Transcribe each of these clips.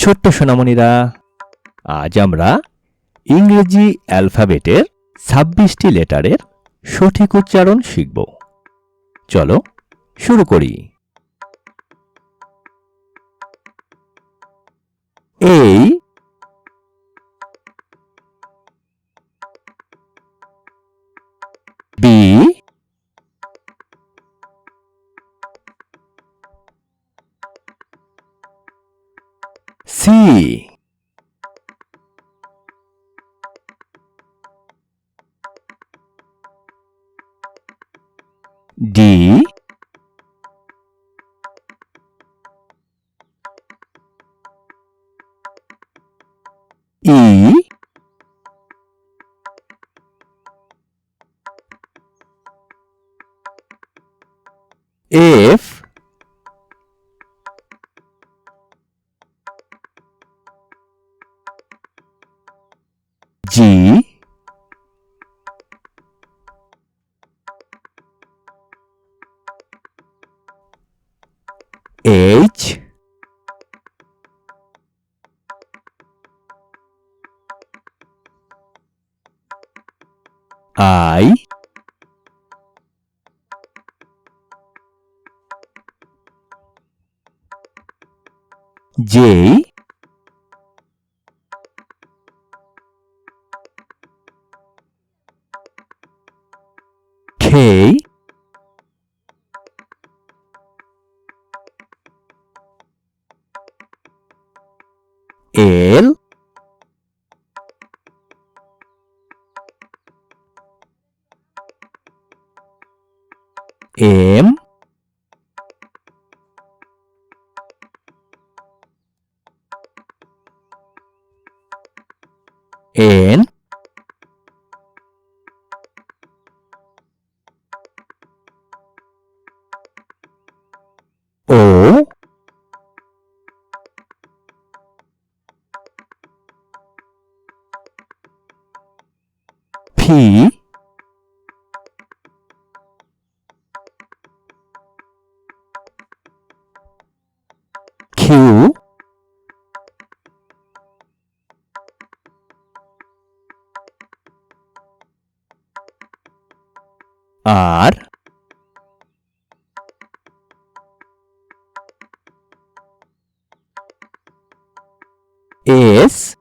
ছোট্ট সোনামণিরা, আজ আমরা ইংরেজি অ্যালফাবেটের 26টি লেটারের সঠিক উচ্চারণ শিখব। চলো শুরু করি। A, B, C, D, E, F, G, H, I, J, K, L, M, N, O, P, Q, R, S,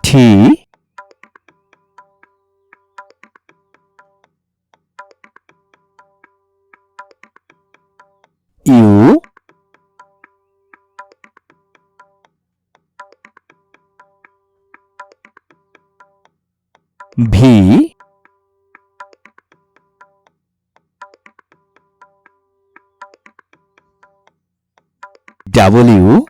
T, U, V, W,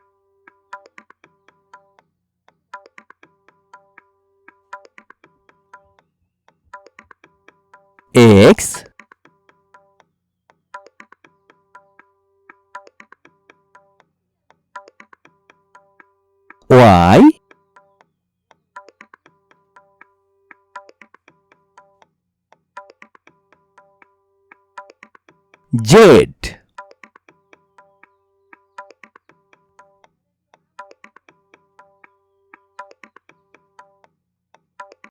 X, Y, Z.